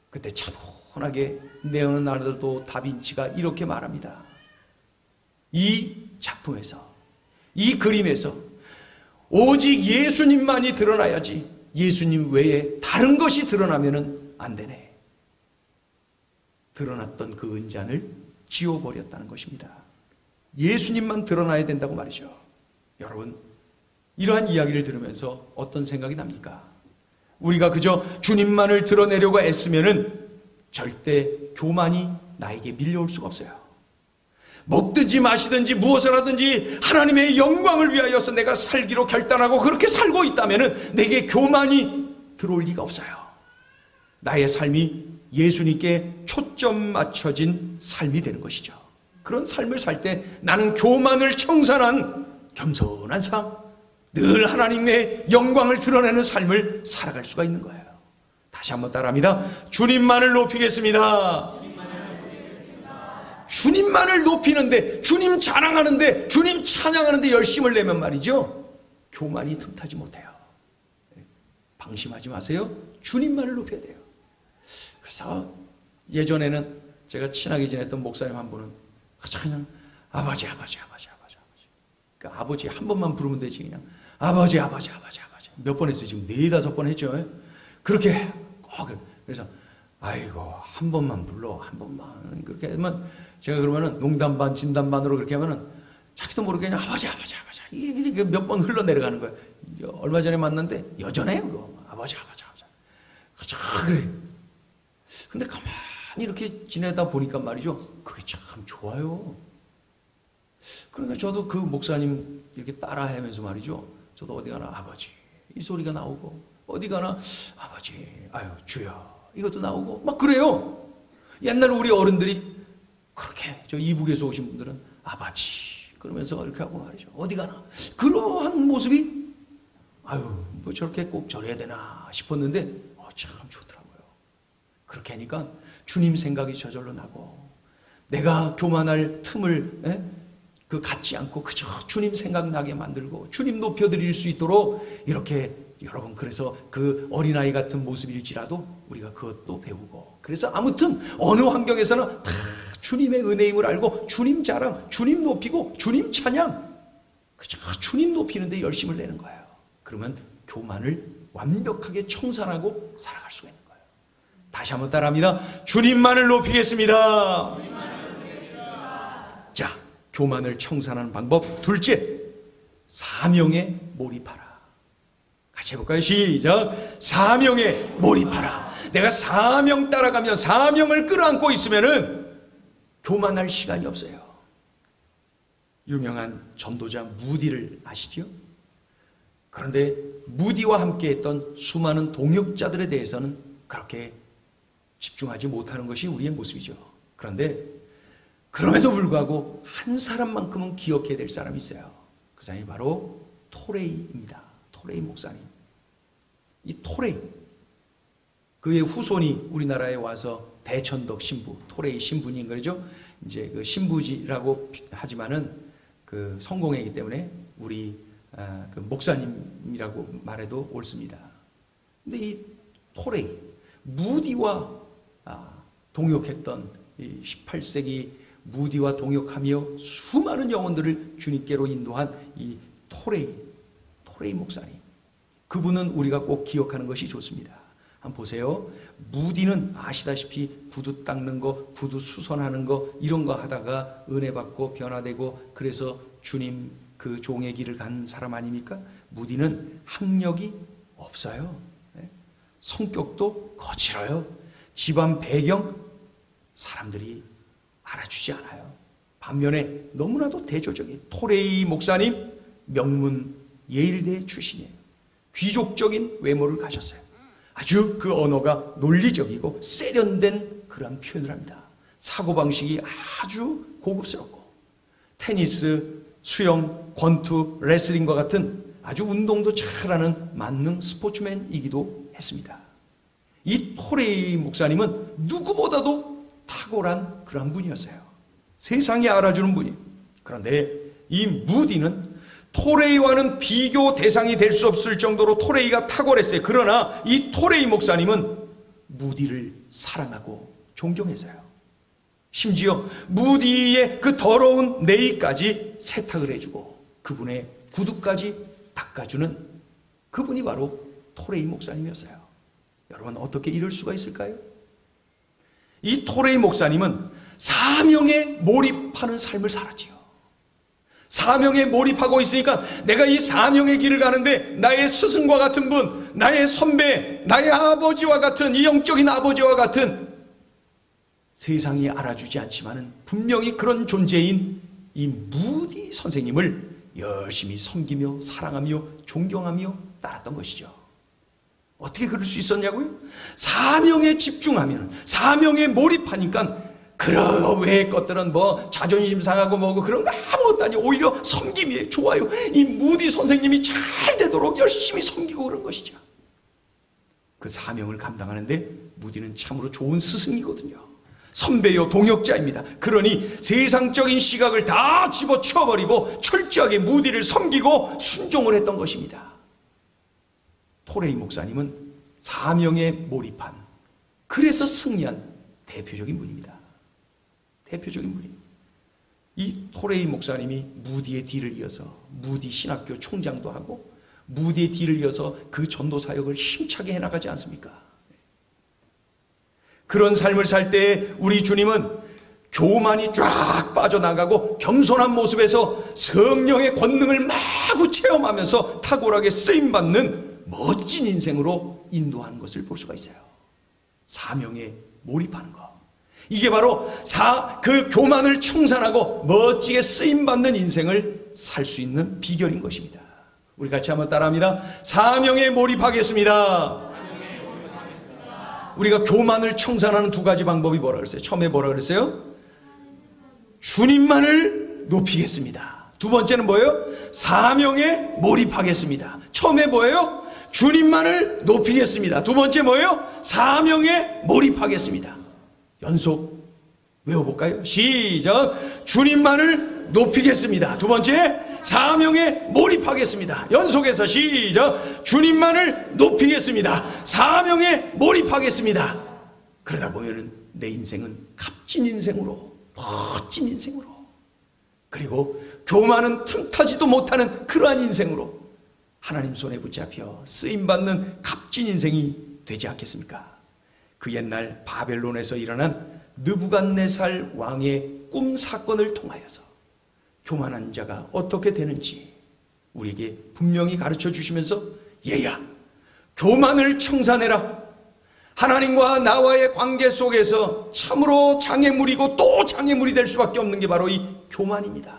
그때 차분하게 레오나르도 다빈치가 이렇게 말합니다. 이 작품에서, 이 그림에서 오직 예수님만이 드러나야지 예수님 외에 다른 것이 드러나면 안 되네. 드러났던 그 은잔을 지워버렸다는 것입니다. 예수님만 드러나야 된다고 말이죠. 여러분, 이러한 이야기를 들으면서 어떤 생각이 납니까? 우리가 그저 주님만을 드러내려고 애쓰면은 절대 교만이 나에게 밀려올 수가 없어요. 먹든지 마시든지 무엇을 하든지 하나님의 영광을 위하여서 내가 살기로 결단하고 그렇게 살고 있다면은 내게 교만이 들어올 리가 없어요. 나의 삶이 예수님께 초점 맞춰진 삶이 되는 것이죠. 그런 삶을 살 때 나는 교만을 청산한 겸손한 삶, 늘 하나님의 영광을 드러내는 삶을 살아갈 수가 있는 거예요. 다시 한번 따라합니다. 주님만을 높이겠습니다. 주님만을 높이는데, 주님 자랑하는데, 주님 찬양하는데 열심을 내면 말이죠, 교만이 틈타지 못해요. 방심하지 마세요. 주님만을 높여야 돼요. 그래서 예전에는 제가 친하게 지냈던 목사님 한 분은 그냥 아버지, 아버지, 아버지, 아버지, 아버지. 그러니까 아버지 한 번만 부르면 되지, 그냥 아버지, 아버지, 아버지, 아버지. 몇 번 했어요? 지금 4, 5번 했죠. 그렇게 꼭. 그래서 아이고 한 번만 불러, 한 번만. 그렇게 하면 제가 그러면은 농담 반 진담 반으로 그렇게 하면은 자기도 모르게 그냥 아버지 아버지 아버지 이게 몇 번 흘러내려가는 거예요. 얼마 전에 만났는데 여전해요 그거. 아버지 아버지 아버지. 그래. 근데 가만히 이렇게 지내다 보니까 말이죠, 그게 참 좋아요. 그러니까 저도 그 목사님 이렇게 따라하면서 말이죠, 저도 어디 가나 아버지 이 소리가 나오고, 어디 가나 아버지 아유 주여 이것도 나오고 막 그래요. 옛날 우리 어른들이 그렇게, 저 이북에서 오신 분들은 아버지 그러면서 이렇게 하고 말이죠, 어디 가나 그러한 모습이 아유 뭐 저렇게 꼭 저래야 되나 싶었는데 참 좋더라고요. 그렇게 하니까 주님 생각이 저절로 나고, 내가 교만할 틈을 그 갖지 않고 그저 주님 생각나게 만들고 주님 높여드릴 수 있도록 이렇게, 여러분 그래서 그 어린아이 같은 모습일지라도 우리가 그것도 배우고, 그래서 아무튼 어느 환경에서는 다 주님의 은혜임을 알고 주님 자랑, 주님 높이고 주님 찬양, 그저 주님 높이는 데 열심을 내는 거예요. 그러면 교만을 완벽하게 청산하고 살아갈 수가 있는 거예요. 다시 한번 따라합니다. 주님만을 높이겠습니다. 자, 교만을 청산하는 방법 둘째, 사명에 몰입하라. 같이 해볼까요? 시작. 사명에 몰입하라. 내가 사명 따라가면, 사명을 끌어안고 있으면은 교만할 시간이 없어요. 유명한 전도자 무디를 아시죠? 그런데 무디와 함께 했던 수많은 동역자들에 대해서는 그렇게 집중하지 못하는 것이 우리의 모습이죠. 그런데 그럼에도 불구하고 한 사람만큼은 기억해야 될 사람이 있어요. 그 사람이 바로 토레이입니다. 토레이 목사님. 이 토레이, 그의 후손이 우리나라에 와서 대천덕 신부, 토레이 신부인 거죠. 이제 그 신부지라고 하지만은 그 성공회이기 때문에 우리 그 목사님이라고 말해도 옳습니다. 근데 이 토레이, 무디와 동역했던 이 18세기 무디와 동역하며 수많은 영혼들을 주님께로 인도한 이 토레이 목사님. 그분은 우리가 꼭 기억하는 것이 좋습니다. 한번 보세요. 무디는 아시다시피 구두 닦는 거, 구두 수선하는 거 이런 거 하다가 은혜 받고 변화되고, 그래서 주님 그 종의 길을 간 사람 아닙니까? 무디는 학력이 없어요. 성격도 거칠어요. 집안 배경 사람들이 알아주지 않아요. 반면에 너무나도 대조적인 토레이 목사님, 명문 예일대 출신이에요. 귀족적인 외모를 가졌어요. 아주 그 언어가 논리적이고 세련된 그런 표현을 합니다. 사고방식이 아주 고급스럽고, 테니스, 수영, 권투, 레슬링과 같은 아주 운동도 잘하는 만능 스포츠맨이기도 했습니다. 이 토레이 목사님은 누구보다도 탁월한 그런 분이었어요. 세상이 알아주는 분이. 그런데 이 무디는 토레이와는 비교 대상이 될 수 없을 정도로 토레이가 탁월했어요. 그러나 이 토레이 목사님은 무디를 사랑하고 존경했어요. 심지어 무디의 그 더러운 내의까지 세탁을 해주고 그분의 구두까지 닦아주는 그분이 바로 토레이 목사님이었어요. 여러분 어떻게 이럴 수가 있을까요? 이 토레이 목사님은 사명에 몰입하는 삶을 살았지요. 사명에 몰입하고 있으니까 내가 이 사명의 길을 가는데 나의 스승과 같은 분, 나의 선배, 나의 아버지와 같은, 이 영적인 아버지와 같은, 세상이 알아주지 않지만은 분명히 그런 존재인 이 무디 선생님을 열심히 섬기며 사랑하며 존경하며 따랐던 것이죠. 어떻게 그럴 수 있었냐고요? 사명에 집중하면, 사명에 몰입하니까 그 외의 것들은 뭐 자존심 상하고 뭐고 그런 거 아무것도 아니에요. 오히려 섬김이 좋아요. 이 무디 선생님이 잘 되도록 열심히 섬기고 그런 것이죠. 그 사명을 감당하는데 무디는 참으로 좋은 스승이거든요. 선배요 동역자입니다. 그러니 세상적인 시각을 다 집어치워버리고 철저하게 무디를 섬기고 순종을 했던 것입니다. 토레이 목사님은 사명에 몰입한, 그래서 승리한 대표적인 분입니다. 대표적인 분이. 이 토레이 목사님이 무디의 뒤를 이어서 무디 신학교 총장도 하고 무디의 뒤를 이어서 그 전도 사역을 힘차게 해나가지 않습니까? 그런 삶을 살 때 우리 주님은 교만이 쫙 빠져나가고 겸손한 모습에서 성령의 권능을 마구 체험하면서 탁월하게 쓰임받는 멋진 인생으로 인도하는 것을 볼 수가 있어요. 사명에 몰입하는 것. 이게 바로 그 교만을 청산하고 멋지게 쓰임받는 인생을 살 수 있는 비결인 것입니다. 우리 같이 한번 따라합니다. 사명에 몰입하겠습니다. 우리가 교만을 청산하는 두 가지 방법이 뭐라 그랬어요? 처음에 뭐라 그랬어요? 주님만을 높이겠습니다. 두 번째는 뭐예요? 사명에 몰입하겠습니다. 처음에 뭐예요? 주님만을 높이겠습니다. 두 번째 뭐예요? 사명에 몰입하겠습니다. 연속 외워볼까요? 시작. 주님만을 높이겠습니다. 두 번째, 사명에 몰입하겠습니다. 연속해서 시작. 주님만을 높이겠습니다. 사명에 몰입하겠습니다. 그러다 보면은 내 인생은 값진 인생으로, 멋진 인생으로, 그리고 교만은 틈타지도 못하는 그러한 인생으로 하나님 손에 붙잡혀 쓰임받는 값진 인생이 되지 않겠습니까? 그 옛날 바벨론에서 일어난 느부갓네살 왕의 꿈 사건을 통하여서 교만한 자가 어떻게 되는지 우리에게 분명히 가르쳐 주시면서, 얘야, 교만을 청산해라. 하나님과 나와의 관계 속에서 참으로 장애물이고 또 장애물이 될 수밖에 없는 게 바로 이 교만입니다.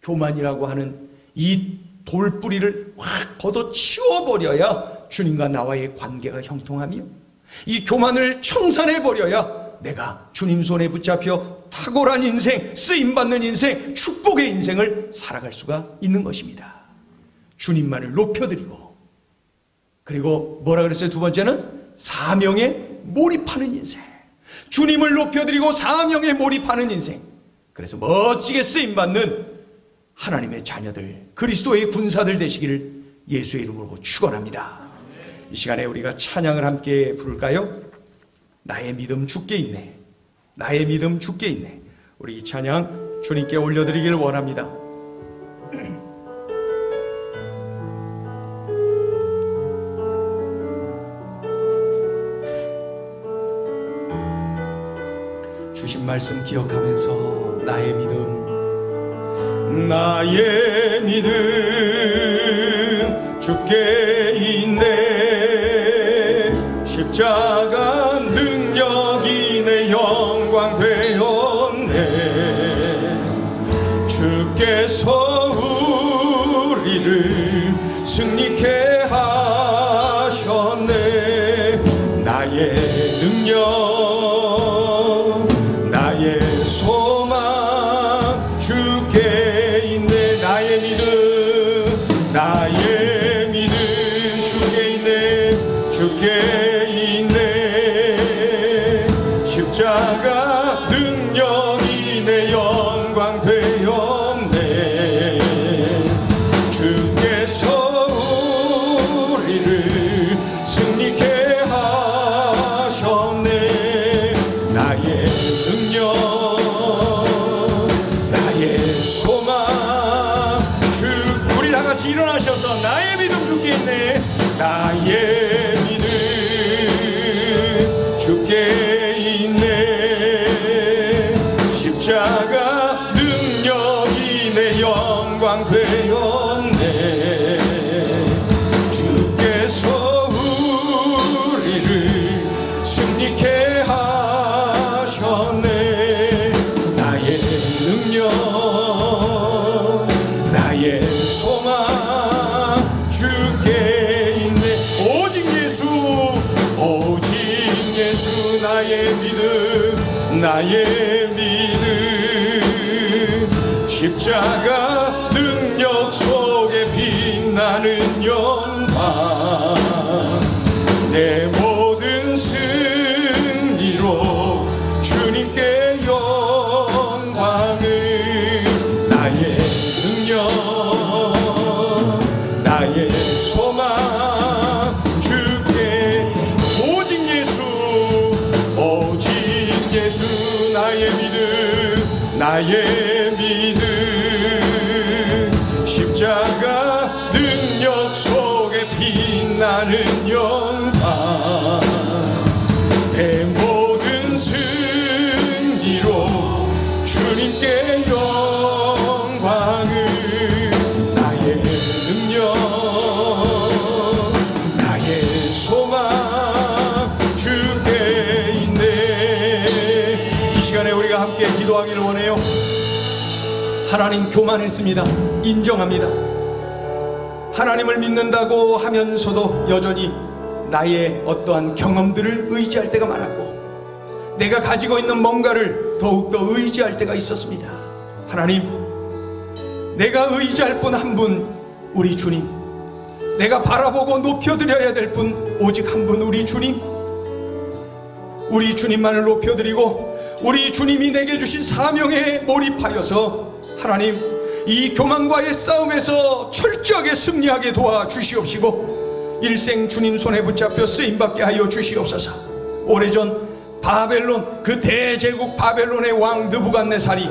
교만이라고 하는 이 돌뿌리를 확 걷어치워버려야 주님과 나와의 관계가 형통하며, 이 교만을 청산해버려야 내가 주님 손에 붙잡혀 탁월한 인생, 쓰임받는 인생, 축복의 인생을 살아갈 수가 있는 것입니다. 주님만을 높여드리고, 그리고 뭐라 그랬어요? 두 번째는 사명에 몰입하는 인생. 주님을 높여드리고 사명에 몰입하는 인생. 그래서 멋지게 쓰임받는 하나님의 자녀들, 그리스도의 군사들 되시기를 예수의 이름으로 축원합니다. 이 시간에 우리가 찬양을 함께 부를까요? 나의 믿음 주께 있네. 나의 믿음 주께 있네. 우리 이 찬양 주님께 올려드리기를 원합니다. 주신 말씀 기억하면서 나의 믿음 주께 있네. 십자가 능력이 내 영광 되었네. 주께서 우리를 승리케 하셨네. 나의 능력, 나의 소망 주께 있네. 나의 믿음, 나의 믿음 주께 있네. 주께 있네. 십자가 능력이 내 영광 되었네. 주께서 우리를 승리케 하셨네. 나의 능력, 나의 소망 주. 우리 다같이 일어나셔서 나의 믿음 주께 있네. 나의 믿음 주께 있네. 십자가 능력이 내 영광 되었네. 주께서 우리를 승리케 하셨네. 나의 능력, 나의 소망 주께 있네. 오직 예수, 오직 예수. 나의 믿음, 나의 믿음. 십자가 능력 속에 빛나는 영광. 내 모든 승리로 주님께 영광을. 나의 능력, 나의 소망 주께. 오직 예수, 오직 예수. 나의 믿음, 나의 믿음. 십자가 능력 속에 빛나는 영광. 내 하나님 교만했습니다. 인정합니다. 하나님을 믿는다고 하면서도 여전히 나의 어떠한 경험들을 의지할 때가 많았고, 내가 가지고 있는 뭔가를 더욱더 의지할 때가 있었습니다. 하나님, 내가 의지할 분 한 분, 우리 주님. 내가 바라보고 높여드려야 될 분 오직 한 분, 우리 주님. 우리 주님만을 높여드리고 우리 주님이 내게 주신 사명에 몰입하여서 하나님, 이 교만과의 싸움에서 철저하게 승리하게 도와주시옵시고 일생 주님 손에 붙잡혀 쓰임받게 하여 주시옵소서. 오래전 바벨론, 그 대제국 바벨론의 왕 느부갓네살이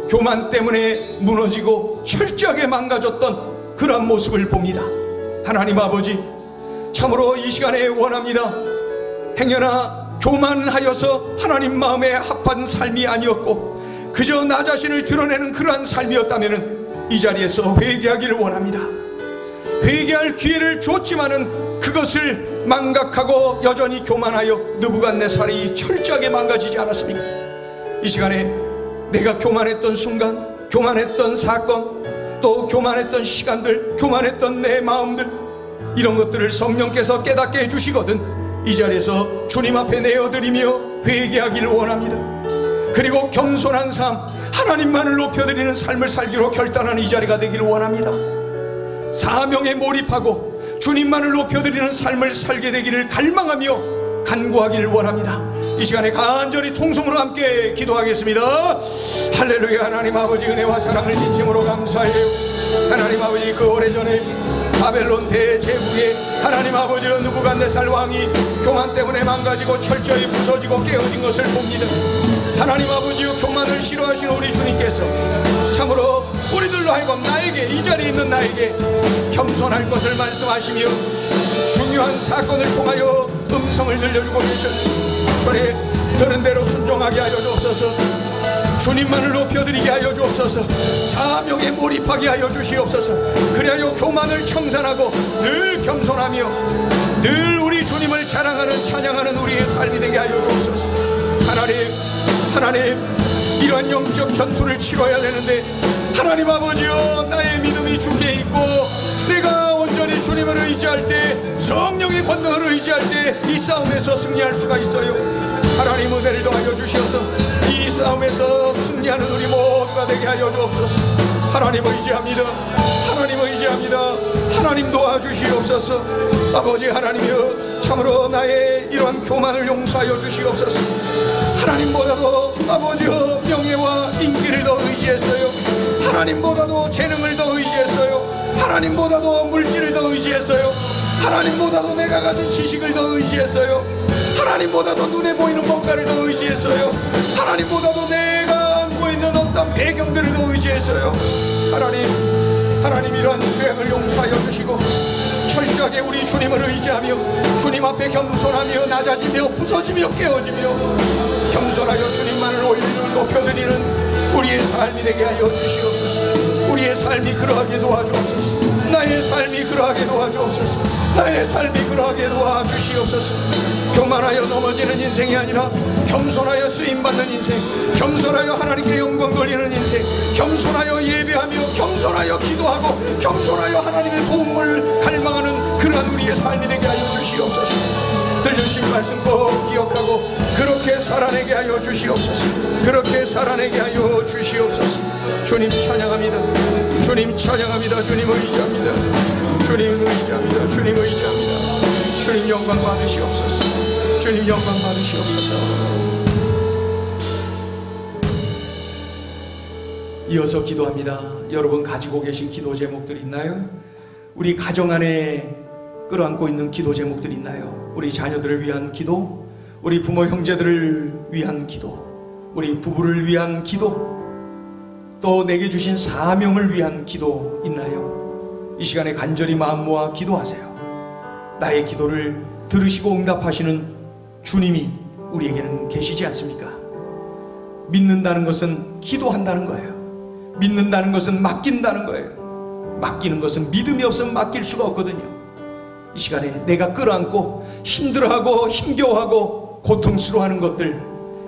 교만 때문에 무너지고 철저하게 망가졌던 그런 모습을 봅니다. 하나님 아버지, 참으로 이 시간에 원합니다. 행여나 교만하여서 하나님 마음에 합한 삶이 아니었고 그저 나 자신을 드러내는 그러한 삶이었다면 이 자리에서 회개하기를 원합니다. 회개할 기회를 줬지만은 그것을 망각하고 여전히 교만하여 느부갓네살이 철저하게 망가지지 않았습니까? 이 시간에 내가 교만했던 순간, 교만했던 사건, 또 교만했던 시간들, 교만했던 내 마음들, 이런 것들을 성령께서 깨닫게 해주시거든 이 자리에서 주님 앞에 내어드리며 회개하기를 원합니다. 그리고 겸손한 삶, 하나님만을 높여드리는 삶을 살기로 결단하는 이 자리가 되기를 원합니다. 사명에 몰입하고 주님만을 높여드리는 삶을 살게 되기를 갈망하며 간구하기를 원합니다. 이 시간에 간절히 통성으로 함께 기도하겠습니다. 할렐루야. 하나님 아버지, 은혜와 사랑을 진심으로 감사해요. 하나님 아버지, 그 오래전에 바벨론 대제국의 하나님 아버지 느부갓네살 왕이 교만 때문에 망가지고 철저히 부서지고 깨어진 것을 봅니다. 하나님 아버지여, 교만을 싫어하시는 우리 주님께서 참으로 우리들로 하여금, 나에게, 이 자리에 있는 나에게 겸손할 것을 말씀하시며 중요한 사건을 통하여 음성을 들려주고 계셨습니다. 주님, 들은 대로 순종하게 하여 주옵소서. 주님만을 높여드리게 하여 주옵소서. 사명에 몰입하게 하여 주시옵소서. 그리하여 교만을 청산하고 늘 겸손하며 늘 우리 주님을 자랑하는, 찬양하는 우리의 삶이 되게 하여 주옵소서. 하나님, 이러한 영적 전투를 치러야 되는데 하나님 아버지여, 나의 믿음이 주께 있고 내가 온전히 주님을 의지할 때, 성령의 권능을 의지할 때 이 싸움에서 승리할 수가 있어요. 하나님, 은혜를 더하여 주셔서 이 싸움에서 승리하는 우리 모두가 되게 하여 주옵소서. 하나님 의지합니다. 하나님 의지합니다. 하나님 도와주시옵소서. 아버지 하나님이여, 참으로 나의 이러한 교만을 용서하여 주시옵소서. 하나님보다도 아버지여, 명예와 인기를 더 의지했어요. 하나님보다도 재능을 더 의지했어요. 하나님보다도 물질을 더 의지했어요. 하나님보다도 내가 가진 지식을 더 의지했어요. 하나님보다도 눈에 보이는 뭔가를 더 의지했어요. 하나님보다도 내가 안고 있는 어떤 배경들을 더 의지했어요. 하나님 이러한 죄악을 용서하여 주시고 철저하게 우리 주님을 의지하며 주님 앞에 겸손하며 낮아지며 부서지며 깨어지며 겸손하여 주님만을 높여드리는 우리의 삶이 되게 하여 주시옵소서. 우리의 삶이 그러하게 도와주옵소서. 나의 삶이 그러하게 도와주옵소서. 나의 삶이 그러하게 도와주시옵소서. 교만하여 넘어지는 인생이 아니라 겸손하여 쓰임받는 인생, 겸손하여 하나님께 영광 돌리는 인생, 겸손하여 예배하며 겸손하여 기도하고 겸손하여 하나님의 도움을 갈망하는 그러한 우리의 삶이 되게 하여 주시옵소서. 들려주신 말씀 꼭 기억하고 그렇게 살아내게 하여 주시옵소서. 그렇게 살아내게 하여 주시옵소서. 주님 찬양합니다. 주님 찬양합니다. 주님 의지합니다. 주님 의지합니다. 주님 의지합니다. 주님 영광 받으시옵소서. 주님 영광 받으시옵소서. 이어서 기도합니다. 여러분 가지고 계신 기도 제목들 있나요? 우리 가정 안에 끌어안고 있는 기도 제목들 있나요? 우리 자녀들을 위한 기도, 우리 부모 형제들을 위한 기도, 우리 부부를 위한 기도, 또 내게 주신 사명을 위한 기도 있나요? 이 시간에 간절히 마음 모아 기도하세요. 나의 기도를 들으시고 응답하시는 주님이 우리에게는 계시지 않습니까? 믿는다는 것은 기도한다는 거예요. 믿는다는 것은 맡긴다는 거예요. 맡기는 것은 믿음이 없으면 맡길 수가 없거든요. 이 시간에 내가 끌어안고 힘들어하고 힘겨워하고 고통스러워하는 것들,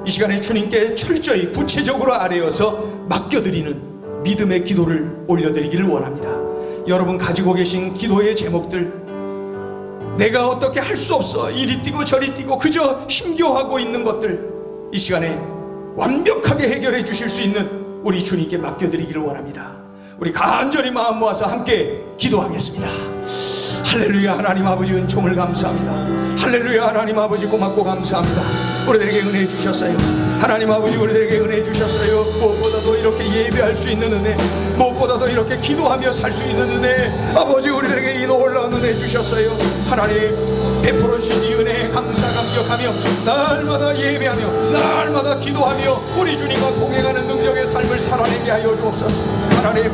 이 시간에 주님께 철저히 구체적으로 아뢰어서 맡겨드리는 믿음의 기도를 올려드리기를 원합니다. 여러분 가지고 계신 기도의 제목들, 내가 어떻게 할 수 없어, 이리 뛰고 저리 뛰고 그저 힘겨워하고 있는 것들, 이 시간에 완벽하게 해결해 주실 수 있는 우리 주님께 맡겨드리기를 원합니다. 우리 간절히 마음 모아서 함께 기도하겠습니다. 할렐루야. 하나님 아버지 은총을 감사합니다. 할렐루야. 하나님 아버지 고맙고 감사합니다. 우리들에게 은혜 주셨어요. 하나님 아버지 우리들에게 은혜 주셨어요. 무엇보다도 이렇게 예배할 수 있는 은혜, 무엇보다도 이렇게 기도하며 살 수 있는 은혜, 아버지 우리들에게 이 놀라운 은혜 주셨어요. 하나님 베풀어 주신 이 은혜에 감사 감격하며 날마다 예배하며 날마다 기도하며 우리 주님과 동행하는 능력의 삶을 살아내게 하여 주옵소서. 하나님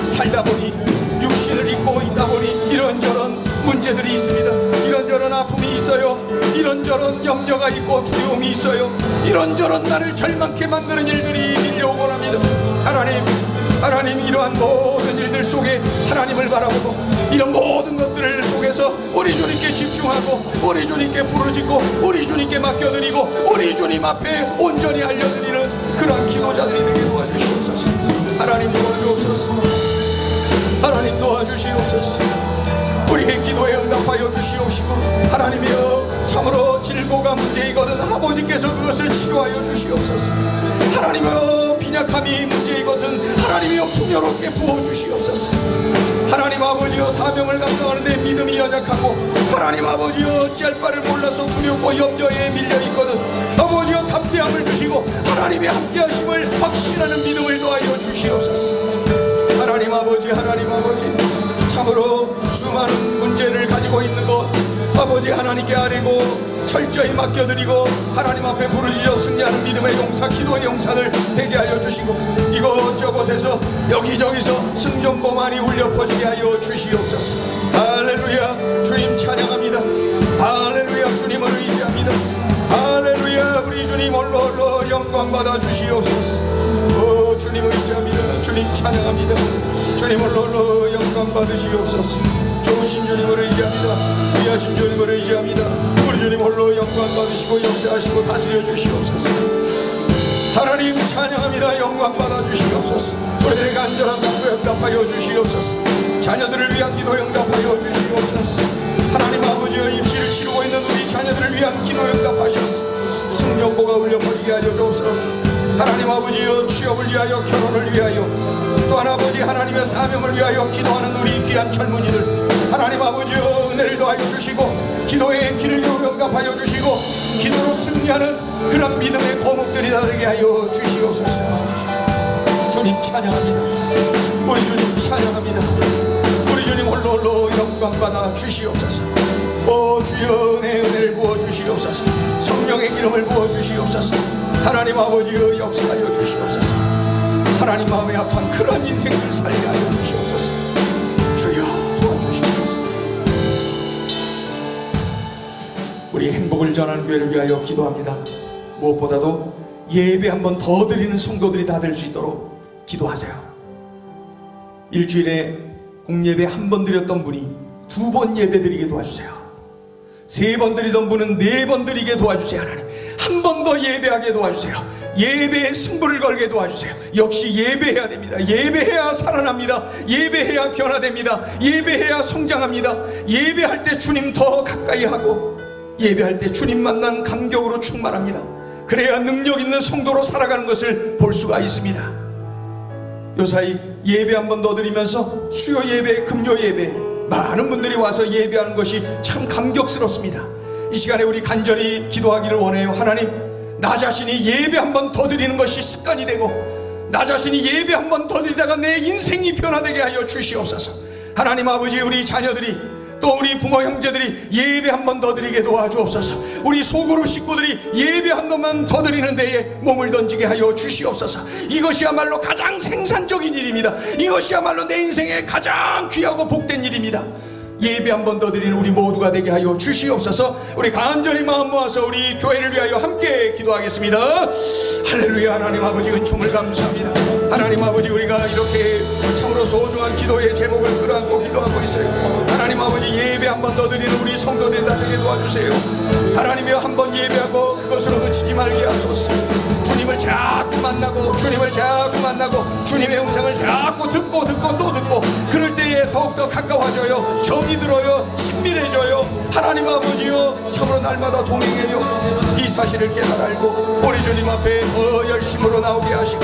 살다 보니 육신을 입고 있다 보니 이런저런 문제들이 있습니다. 이런저런 아픔이 있어요. 이런저런 염려가 있고 두려움이 있어요. 이런저런 나를 절망케 만드는 일들이 밀려오곤 합니다. 하나님 이러한 모든 일들 속에 하나님을 바라보고 이런 모든 것들을 속에서 우리 주님께 집중하고 우리 주님께 부르짖고 우리 주님께 맡겨드리고 우리 주님 앞에 온전히 알려드리는 그런 기도자들이 되게 도와주시옵소서. 하나님 도와주옵소서. 하나님 도와주시옵소서. 우리의 기도에 응답하여 주시옵시고, 하나님이여 참으로 질고가 문제이거든 아버지께서 그것을 치료하여 주시옵소서. 하나님이여 빈약함이 문제이거든 하나님이여 풍요롭게 부어주시옵소서. 하나님 아버지여 사명을 감당하는데 믿음이 연약하고 하나님 아버지여 어찌할 바를 몰라서 두렵고 염려에 밀려있거든 아버지여 담대함을 주시고 하나님의 함께하심을 확신하는 믿음을 더하여 주시옵소서. 하나님 아버지 참으로 수많은 문제를 가지고 있는 것 아버지 하나님께 아뢰고 철저히 맡겨드리고 하나님 앞에 부르짖어 승리하는 믿음의 용사, 기도의 용사들 되게 하여 주시고 이곳저곳에서 여기저기서 승전보 많이 울려 퍼지게 하여 주시옵소서. 할렐루야. 주님 찬양합니다. 할렐루야. 주님을 의지합니다. 할렐루야. 우리 주님 홀로 영광 받아 주시옵소서. 주님을 의지합니다. 주님 찬양합니다. 주님 홀로 영광 받으시옵소서. 좋으신 주님을 의지합니다. 귀하신 주님을 의지합니다. 우리 주님 홀로 영광 받으시고 역사하시고 다스려 주시옵소서. 하나님 찬양합니다. 영광 받아 주시옵소서. 우리들의 간절한 기도 응답하여 주시옵소서. 자녀들을 위한 기도 응답하여 주시옵소서. 하나님 아버지여 입시를 치르고 있는 우리 자녀들을 위한 기도 응답하셔서 승전보가 울려 퍼지게 하여 주옵소서. 하나님 아버지여 취업을 위하여 결혼을 위하여 또한 아버지 하나님의 사명을 위하여 기도하는 우리 귀한 젊은이들 하나님 아버지여 은혜를 더하여 주시고 기도의 길을 응답하여 주시고 기도로 승리하는 그런 믿음의 고목들이 되게 하여 주시옵소서. 주님 찬양합니다. 우리 주님 찬양합니다. 우리 주님 홀로 영광 받아 주시옵소서. 오 주여 내 은혜를 부어 주시옵소서. 성령의 기름을 부어 주시옵소서. 하나님 아버지여 역사하여 주시옵소서. 하나님 마음에 합한 그런 인생을 살게 하여 주시옵소서. 주여 도와주시옵소서. 우리 행복을 전하는 교회를 위하여 기도합니다. 무엇보다도 예배 한 번 더 드리는 성도들이 다 될 수 있도록 기도하세요. 일주일에 공예배 한 번 드렸던 분이 2번 예배 드리게 도와주세요. 3번 드리던 분은 4번 드리게 도와주세요. 하나님 한 번 더 예배하게 도와주세요. 예배에 승부를 걸게 도와주세요. 역시 예배해야 됩니다. 예배해야 살아납니다. 예배해야 변화됩니다. 예배해야 성장합니다. 예배할 때 주님 더 가까이 하고 예배할 때 주님 만난 감격으로 충만합니다. 그래야 능력 있는 성도로 살아가는 것을 볼 수가 있습니다. 요사이 예배 한 번 더 드리면서 수요 예배, 금요 예배 많은 분들이 와서 예배하는 것이 참 감격스럽습니다. 이 시간에 우리 간절히 기도하기를 원해요. 하나님 나 자신이 예배 한 번 더 드리는 것이 습관이 되고 나 자신이 예배 한 번 더 드리다가 내 인생이 변화되게 하여 주시옵소서. 하나님 아버지 우리 자녀들이 또 우리 부모 형제들이 예배 한 번 더 드리게 도와주옵소서. 우리 소그룹 식구들이 예배 한 번만 더 드리는 데에 몸을 던지게 하여 주시옵소서. 이것이야말로 가장 생산적인 일입니다. 이것이야말로 내 인생에 가장 귀하고 복된 일입니다. 예배 한 번 더 드리는 우리 모두가 되게 하여 주시옵소서. 우리 간절히 마음 모아서 우리 교회를 위하여 함께 기도하겠습니다. 할렐루야. 하나님 아버지 은총을 감사합니다. 하나님 아버지 우리가 이렇게 참으로 소중한 기도의 제목을 끌어안고 기도하고 있어요. 하나님 아버지 예배 한 번 더 드리는 우리 성도들 다 되게 도와주세요. 하나님이여 한 번 예배하고 그것으로 그치지 말게 하소서. 주님을 자꾸 만나고 주님의 영상을 말씀을 자꾸 듣고 또 듣고 그럴 때에 더욱더 가까워져요. 정이 들어요. 친밀해져요. 하나님 아버지요, 참으로 날마다 동행해요. 이 사실을 깨달아 알고 우리 주님 앞에 더 열심으로 나오게 하시고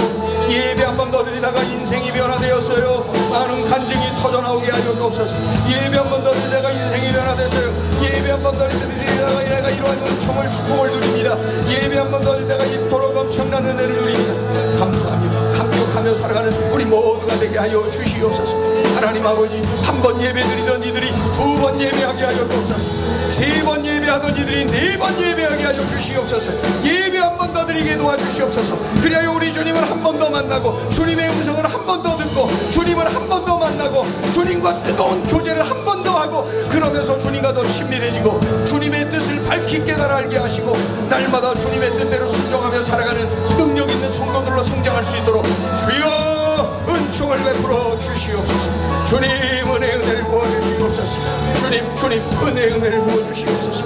예배 한 번 더 드리다가 인생이 변화되었어요. 많은 간증이 터져나오게 하여 주옵소서. 예배 한 번 더 드리다가 인생이 변화됐어요. 예배 한 번 더 드리다가 내가 이러한 은총을 축복을 누립니다. 예배 한 번 더 드리다가 이토록 엄청난 은혜를 누립니다. 감사합니다. 감격하며 살아가는 우리 모두가 되게 하여 주시옵소서. 하나님 아버지, 한 번 예배 드리던 이들이 두 번 예배하게 하여 주옵소서. 세 번 예배하던 이들이 네 번 예배하게 하여 주시옵소서. 예배 한 번 더 드리게 도와주시옵소서. 그리하여 우리 주님을 한 번 더 만나고 주님의 음성을 한 번 더 듣고 주님을 한 번 더 만나고 주님과 뜨거운 교제를 한 번 더 하고 그러면서 주님과 더 친밀해지고 주님의 뜻을 밝히 깨달아 알게 하시고 날마다 주님의 뜻대로 순종하며 살아가는 능력 있는 성도들로 성장할 수 있도록 주여 은총을 베풀어 주시옵소서. 주님 은혜를 부어주시옵소서. 주님 은혜를 부어주시옵소서.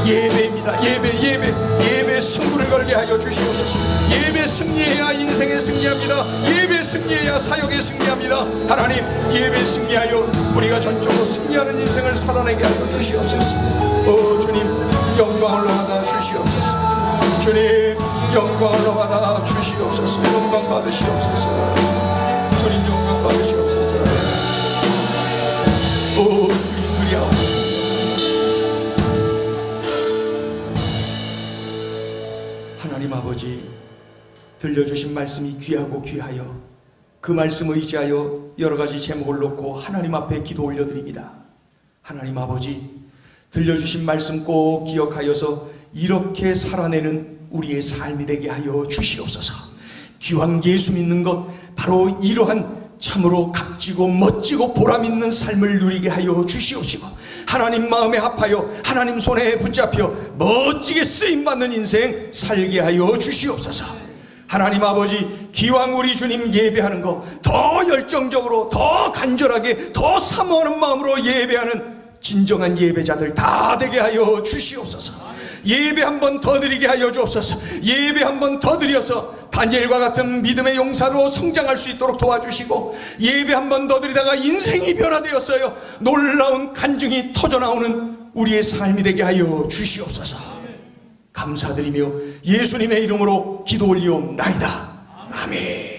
예배입니다. 예배 승부를 걸게 하여 주시옵소서. 예배 승리해야 인생에 승리합니다. 예배 승리해야 사역에 승리합니다. 하나님, 예배 승리하여 우리가 전적으로 승리하는 인생을 살아내게 하여 주시옵소서. 주님 영광을 받아 주시옵소서. 주님 영광을 받아 주시옵소서. 영광 받으시옵소서. 주님 영광 받으시옵소서. 주님 그리하옵소서. 하나님 아버지, 들려주신 말씀이 귀하고 귀하여 그 말씀 의지하여 여러가지 제목을 놓고 하나님 앞에 기도 올려드립니다. 하나님 아버지, 들려주신 말씀 꼭 기억하여서 이렇게 살아내는 우리의 삶이 되게 하여 주시옵소서. 기왕 예수 믿는 것, 바로 이러한 참으로 값지고 멋지고 보람있는 삶을 누리게 하여 주시옵시고 하나님 마음에 합하여 하나님 손에 붙잡혀 멋지게 쓰임받는 인생 살게 하여 주시옵소서. 하나님 아버지, 기왕 우리 주님 예배하는 거 더 열정적으로 더 간절하게 더 사모하는 마음으로 예배하는 진정한 예배자들 다 되게 하여 주시옵소서. 예배 한 번 더 드리게 하여 주옵소서. 예배 한 번 더 드려서 다니엘과 같은 믿음의 용사로 성장할 수 있도록 도와주시고 예배 한 번 더 드리다가 인생이 변화되었어요. 놀라운 간증이 터져나오는 우리의 삶이 되게 하여 주시옵소서. 감사드리며 예수님의 이름으로 기도 올리옵나이다. 아멘.